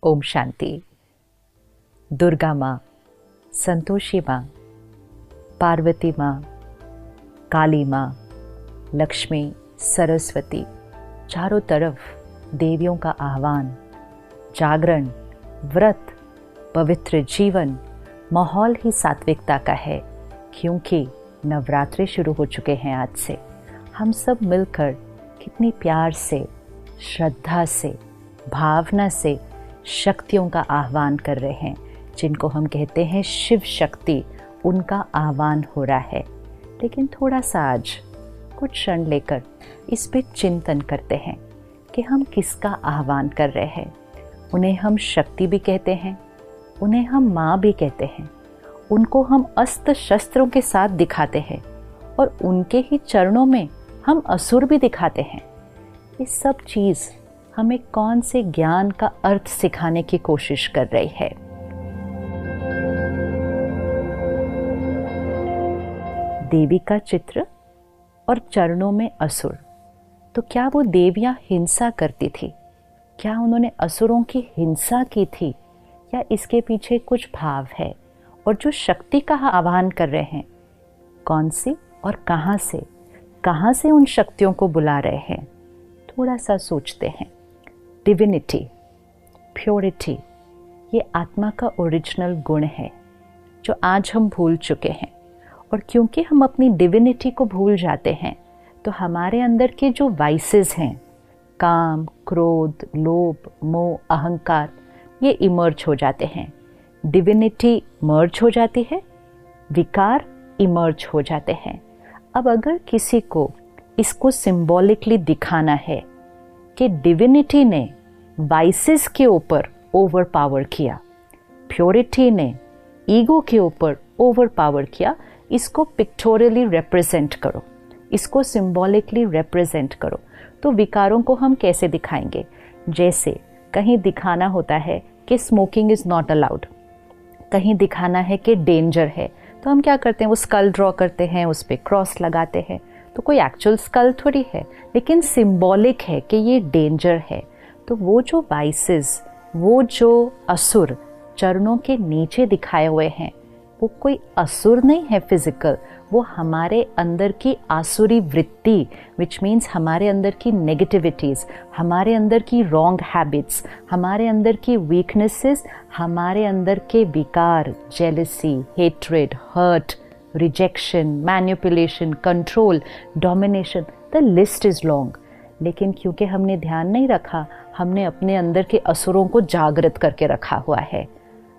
ओम शांति। दुर्गा माँ, संतोषी माँ, पार्वती माँ, काली माँ, लक्ष्मी, सरस्वती, चारों तरफ देवियों का आह्वान, जागरण, व्रत, पवित्र जीवन, माहौल ही सात्विकता का है। क्योंकि नवरात्रि शुरू हो चुके हैं आज से। हम सब मिलकर कितनी प्यार से, श्रद्धा से, भावना से शक्तियों का आह्वान कर रहे हैं, जिनको हम कहते हैं शिव शक्ति। उनका आह्वान हो रहा है। लेकिन थोड़ा सा आज कुछ क्षण लेकर इस पे चिंतन करते हैं कि हम किसका आह्वान कर रहे हैं। उन्हें हम शक्ति भी कहते हैं, उन्हें हम माँ भी कहते हैं, उनको हम अस्त्र शस्त्रों के साथ दिखाते हैं और उनके ही चरणों में हम असुर भी दिखाते हैं। ये सब चीज़ हमें कौन से ज्ञान का अर्थ सिखाने की कोशिश कर रही है। देवी का चित्र और चरणों में असुर। तो क्या वो देवियां हिंसा करती थी? क्या उन्होंने असुरों की हिंसा की थी, या इसके पीछे कुछ भाव है? और जो शक्ति का आह्वान कर रहे हैं, कौन सी और कहाँ से उन शक्तियों को बुला रहे हैं? थोड़ा सा सोचते हैं। डिविनिटी, प्योरिटी, ये आत्मा का ओरिजिनल गुण है जो आज हम भूल चुके हैं। और क्योंकि हम अपनी डिविनिटी को भूल जाते हैं, तो हमारे अंदर के जो वाइसेस हैं, काम, क्रोध, लोभ, मोह, अहंकार, ये इमर्ज हो जाते हैं। डिविनिटी मर्ज हो जाती है, विकार इमर्ज हो जाते हैं। अब अगर किसी को इसको सिंबॉलिकली दिखाना है कि डिविनिटी ने वाइसेस के ऊपर ओवर पावर किया, प्योरिटी ने ईगो के ऊपर ओवर पावर किया, इसको पिक्टोरियली रिप्रेजेंट करो, इसको सिंबॉलिकली रिप्रेजेंट करो। तो विकारों को हम कैसे दिखाएंगे? जैसे कहीं दिखाना होता है कि स्मोकिंग इज़ नॉट अलाउड, कहीं दिखाना है कि डेंजर है, तो हम क्या करते हैं? वो स्कल ड्रॉ करते हैं, उस पर क्रॉस लगाते हैं। तो कोई एक्चुअल स्कल थोड़ी है, लेकिन सिंबॉलिक है कि ये डेंजर है। तो वो जो वाइसेस, वो जो असुर चरणों के नीचे दिखाए हुए हैं, वो कोई असुर नहीं है फिजिकल, वो हमारे अंदर की आसुरी वृत्ति, विच मीन्स हमारे अंदर की नेगेटिविटीज़, हमारे अंदर की रॉन्ग हैबिट्स, हमारे अंदर की वीकनेसेस, हमारे अंदर के विकार, jealousy, hatred, hurt, rejection, manipulation, control, domination, the list is long. लेकिन क्योंकि हमने ध्यान नहीं रखा, हमने अपने अंदर के असुरों को जागृत करके रखा हुआ है।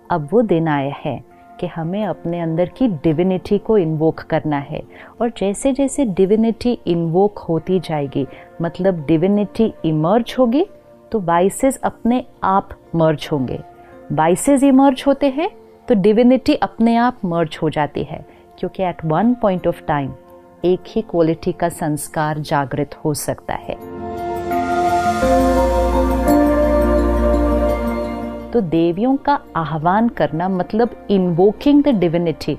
अब वो दिन आया है कि हमें अपने अंदर की डिविनिटी को इन्वोक करना है। और जैसे जैसे डिविनिटी इन्वोक होती जाएगी, मतलब डिविनिटी इमर्ज होगी, तो वाइसेस अपने आप मर्ज होंगे। वाइसेस इमर्ज होते हैं तो डिविनिटी अपने आप मर्ज हो जाती है, क्योंकि at one point of time एक ही क्वालिटी का संस्कार जागृत हो सकता है। तो देवियों का आह्वान करना मतलब इन्वोकिंग द डिविनिटी।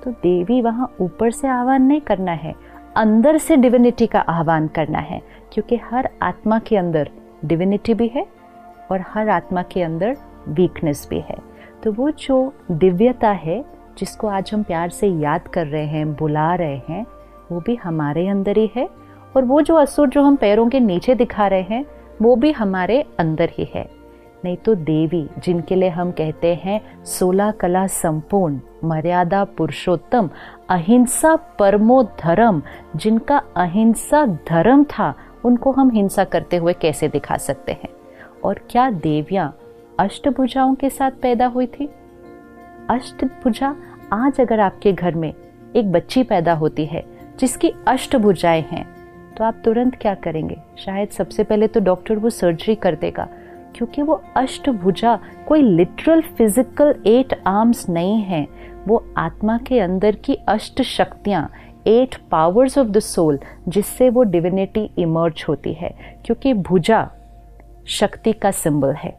तो देवी वहाँ ऊपर से आह्वान नहीं करना है, अंदर से डिविनिटी का आह्वान करना है, क्योंकि हर आत्मा के अंदर डिविनिटी भी है और हर आत्मा के अंदर वीकनेस भी है। तो वो जो दिव्यता है, जिसको आज हम प्यार से याद कर रहे हैं, बुला रहे हैं, वो भी हमारे अंदर ही है। और वो जो असुर जो हम पैरों के नीचे दिखा रहे हैं, वो भी हमारे अंदर ही है। नहीं तो देवी, जिनके लिए हम कहते हैं 16 कला संपूर्ण, मर्यादा पुरुषोत्तम, अहिंसा परमो धर्म, जिनका अहिंसा धर्म था, उनको हम हिंसा करते हुए कैसे दिखा सकते हैं? और क्या देवियाँ अष्टभुजाओं के साथ पैदा हुई थी? अष्टभुजा, आज अगर आपके घर में एक बच्ची पैदा होती है जिसकी अष्टभुजाएं हैं, तो आप तुरंत क्या करेंगे? शायद सबसे पहले तो डॉक्टर वो सर्जरी कर देगा, क्योंकि वो अष्टभुजा कोई लिटरल फिजिकल 8 आर्म्स नहीं है। वो आत्मा के अंदर की अष्ट शक्तियाँ, 8 पावर्स ऑफ द सोल, जिससे वो डिविनिटी इमर्ज होती है। क्योंकि भुजा शक्ति का सिंबल है,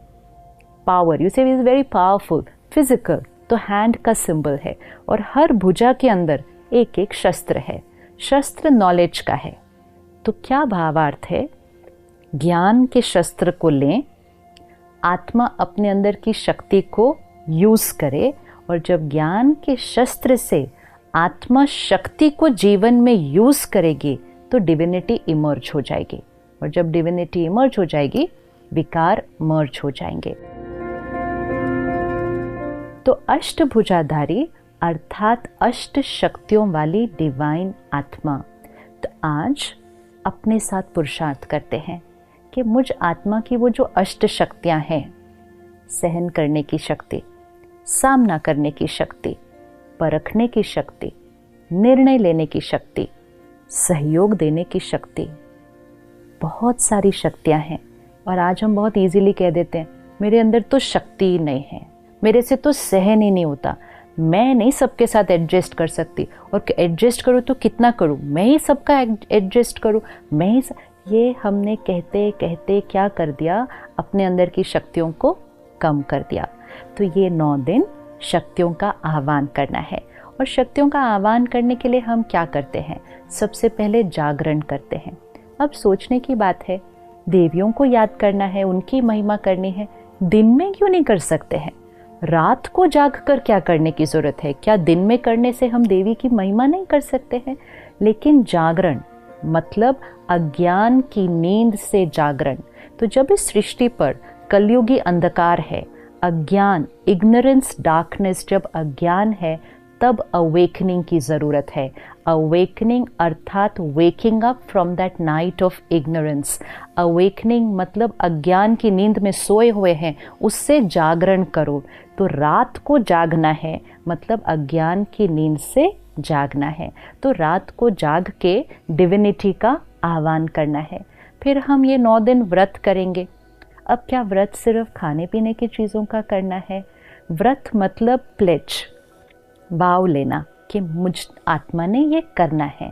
पावर, यू से इज वेरी पावरफुल। फिजिकल तो हैंड का सिंबल है, और हर भुजा के अंदर एक एक शस्त्र है। शस्त्र नॉलेज का है। तो क्या भावार्थ है? ज्ञान के शस्त्र को लें, आत्मा अपने अंदर की शक्ति को यूज करे, और जब ज्ञान के शस्त्र से आत्मा शक्ति को जीवन में यूज करेगी तो डिविनिटी इमर्ज हो जाएगी, और जब डिविनिटी इमर्ज हो जाएगी विकार मर्ज हो जाएंगे। तो अष्टभुजाधारी अर्थात अष्ट शक्तियों वाली डिवाइन आत्मा, तो आज अपने साथ पुरुषार्थ करते हैं कि मुझ आत्मा की वो जो अष्ट शक्तियां हैं, सहन करने की शक्ति, सामना करने की शक्ति, परखने की शक्ति, निर्णय लेने की शक्ति, सहयोग देने की शक्ति, बहुत सारी शक्तियां हैं। और आज हम बहुत इजीली कह देते हैं मेरे अंदर तो शक्ति ही नहीं है, मेरे से तो सहन ही नहीं होता, मैं नहीं सबके साथ एडजस्ट कर सकती, और एडजस्ट करूँ तो कितना करूँ, मैं ही सबका एडजस्ट करूँ, मैं ही ये हमने कहते कहते क्या कर दिया, अपने अंदर की शक्तियों को कम कर दिया। तो ये 9 दिन शक्तियों का आह्वान करना है। और शक्तियों का आह्वान करने के लिए हम क्या करते हैं? सबसे पहले जागरण करते हैं। अब सोचने की बात है, देवियों को याद करना है, उनकी महिमा करनी है, दिन में क्यों नहीं कर सकते हैं? रात को जाग कर क्या करने की जरूरत है? क्या दिन में करने से हम देवी की महिमा नहीं कर सकते हैं? लेकिन जागरण मतलब अज्ञान की नींद से जागरण। तो जब इस सृष्टि पर कलयुगी अंधकार है, अज्ञान, इग्नोरेंस, डार्कनेस, जब अज्ञान है तब अवेकनिंग की जरूरत है। अवेकनिंग अर्थात waking up from that night of ignorance. Awakening मतलब अज्ञान की नींद में सोए हुए हैं, उससे जागरण करो। तो रात को जागना है मतलब अज्ञान की नींद से जागना है। तो रात को जाग के डिविनिटी का आह्वान करना है। फिर हम ये 9 दिन व्रत करेंगे। अब क्या व्रत सिर्फ खाने पीने की चीज़ों का करना है? व्रत मतलब प्लेज, भाव लेना कि मुझ आत्मा ने ये करना है।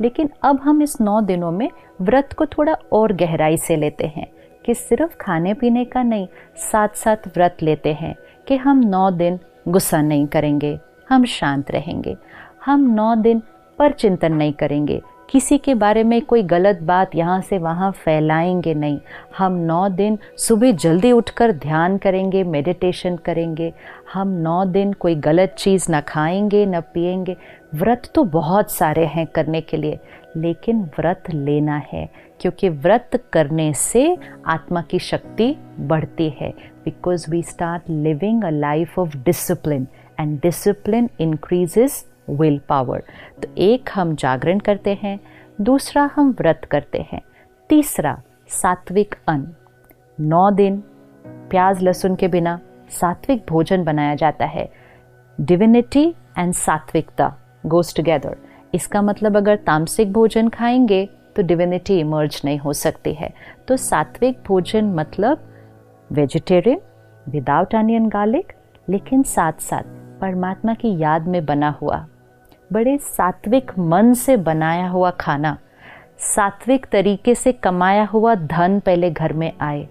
लेकिन अब हम इस 9 दिनों में व्रत को थोड़ा और गहराई से लेते हैं कि सिर्फ खाने पीने का नहीं, साथ साथ व्रत लेते हैं कि हम 9 दिन गुस्सा नहीं करेंगे, हम शांत रहेंगे, हम 9 दिन पर चिंतन नहीं करेंगे, किसी के बारे में कोई गलत बात यहाँ से वहाँ फैलाएंगे नहीं, हम 9 दिन सुबह जल्दी उठकर ध्यान करेंगे, मेडिटेशन करेंगे, हम 9 दिन कोई गलत चीज़ ना खाएंगे न पिएंगे। व्रत तो बहुत सारे हैं करने के लिए, लेकिन व्रत लेना है क्योंकि व्रत करने से आत्मा की शक्ति बढ़ती है। Because we start living a life of discipline and discipline increases will power. तो एक हम जागरण करते हैं, दूसरा हम व्रत करते हैं, तीसरा सात्विक अन्न। 9 दिन प्याज लहसुन के बिना सात्विक भोजन बनाया जाता है। डिविनिटी एंड सात्विकता गोज टुगेदर। इसका मतलब अगर तामसिक भोजन खाएंगे तो डिविनिटी इमर्ज नहीं हो सकती है। तो सात्विक भोजन मतलब वेजिटेरियन विदाउट अनियन गार्लिक, लेकिन साथ साथ परमात्मा की याद में बना हुआ, बड़े सात्विक मन से बनाया हुआ खाना, सात्विक तरीके से कमाया हुआ धन पहले घर में आए,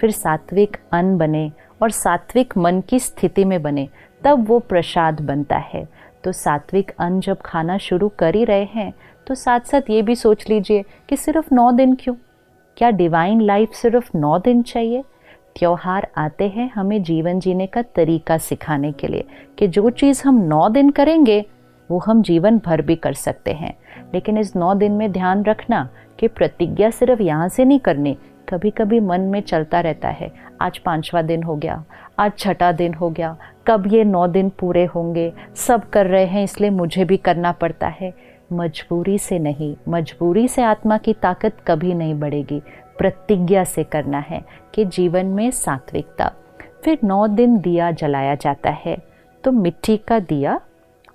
फिर सात्विक अन्न बने और सात्विक मन की स्थिति में बने, तब वो प्रसाद बनता है। तो सात्विक अन्न जब खाना शुरू कर ही रहे हैं तो साथ साथ ये भी सोच लीजिए कि सिर्फ 9 दिन क्यों? क्या डिवाइन लाइफ सिर्फ 9 दिन चाहिए? त्योहार आते हैं हमें जीवन जीने का तरीका सिखाने के लिए कि जो चीज़ हम 9 दिन करेंगे वो हम जीवन भर भी कर सकते हैं। लेकिन इस 9 दिन में ध्यान रखना कि प्रतिज्ञा सिर्फ यहाँ से नहीं करनी। कभी कभी मन में चलता रहता है, आज 5वां दिन हो गया, आज 6ठा दिन हो गया, कब ये 9 दिन पूरे होंगे, सब कर रहे हैं इसलिए मुझे भी करना पड़ता है। मजबूरी से नहीं, मजबूरी से आत्मा की ताकत कभी नहीं बढ़ेगी। प्रतिज्ञा से करना है कि जीवन में सात्विकता। फिर 9 दिन दिया जलाया जाता है, तो मिट्टी का दिया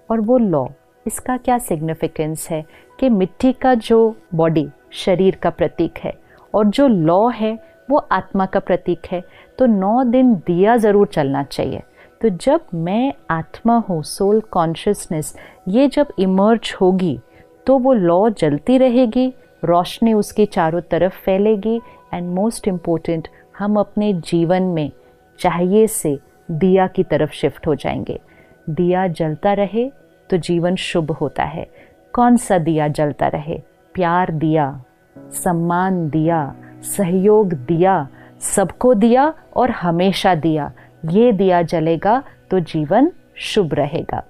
और वो लौ, इसका क्या सिग्निफिकेंस है कि मिट्टी का जो बॉडी शरीर का प्रतीक है और जो लौ है वो आत्मा का प्रतीक है। तो 9 दिन दिया ज़रूर चलना चाहिए। तो जब मैं आत्मा हूँ, सोल कॉन्शियसनेस, ये जब इमर्ज होगी तो वो लौ जलती रहेगी, रोशनी उसके चारों तरफ फैलेगी। एंड मोस्ट इम्पोर्टेंट, हम अपने जीवन में चाहिए से दिया की तरफ शिफ्ट हो जाएंगे। दिया जलता रहे तो जीवन शुभ होता है। कौन सा दिया जलता रहे? प्यार दिया, सम्मान दिया, सहयोग दिया, सबको दिया और हमेशा दिया, ये दिया जलेगा तो जीवन शुभ रहेगा।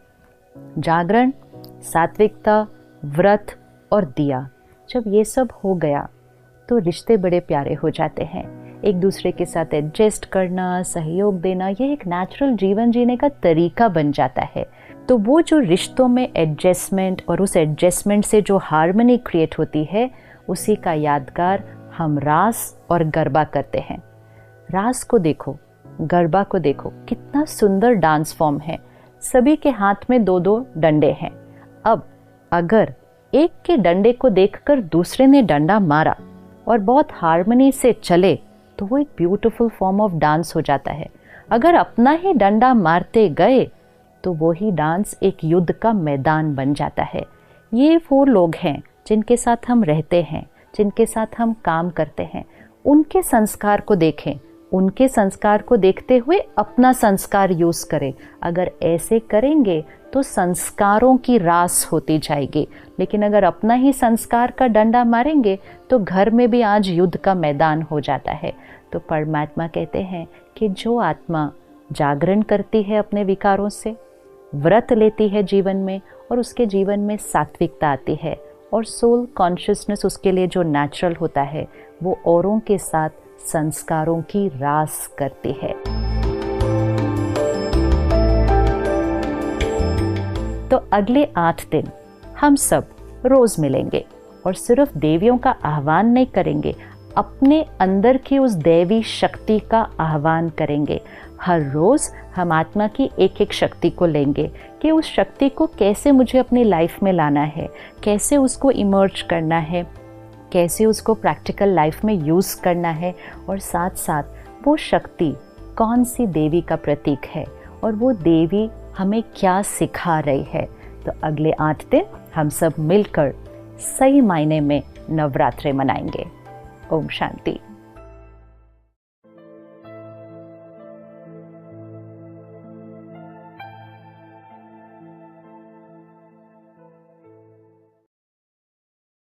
जागरण, सात्विकता, व्रत और दिया, जब ये सब हो गया तो रिश्ते बड़े प्यारे हो जाते हैं। एक दूसरे के साथ एडजस्ट करना, सहयोग देना, ये एक नेचुरल जीवन जीने का तरीका बन जाता है। तो वो जो रिश्तों में एडजस्टमेंट और उस एडजस्टमेंट से जो हार्मनी क्रिएट होती है, उसी का यादगार हम रास और गरबा करते हैं। रास को देखो, गरबा को देखो, कितना सुंदर डांस फॉर्म है। सभी के हाथ में 2-2 डंडे हैं। अब अगर एक के डंडे को देखकर दूसरे ने डंडा मारा और बहुत हार्मनी से चले तो वो एक ब्यूटीफुल फॉर्म ऑफ डांस हो जाता है। अगर अपना ही डंडा मारते गए तो वो ही डांस एक युद्ध का मैदान बन जाता है। ये वो लोग हैं जिनके साथ हम रहते हैं, जिनके साथ हम काम करते हैं। उनके संस्कार को देखें, उनके संस्कार को देखते हुए अपना संस्कार यूज करें। अगर ऐसे करेंगे तो संस्कारों की रास होती जाएगी। लेकिन अगर अपना ही संस्कार का डंडा मारेंगे तो घर में भी आज युद्ध का मैदान हो जाता है। तो परमात्मा कहते हैं कि जो आत्मा जागरण करती है अपने विकारों से, व्रत लेती है जीवन में, और उसके जीवन में सात्विकता आती है और सोल कॉन्शियसनेस उसके लिए जो नेचुरल होता है, वो औरों के साथ संस्कारों की रास करती है। तो अगले 8 दिन हम सब रोज मिलेंगे और सिर्फ देवियों का आह्वान नहीं करेंगे, अपने अंदर की उस दैवी शक्ति का आह्वान करेंगे। हर रोज हम आत्मा की एक एक शक्ति को लेंगे कि उस शक्ति को कैसे मुझे अपनी लाइफ में लाना है, कैसे उसको इमर्ज करना है, कैसे उसको प्रैक्टिकल लाइफ में यूज़ करना है, और साथ साथ वो शक्ति कौन सी देवी का प्रतीक है और वो देवी हमें क्या सिखा रही है। तो अगले 8 दिन हम सब मिलकर सही मायने में नवरात्रि मनाएंगे। ओम शांति।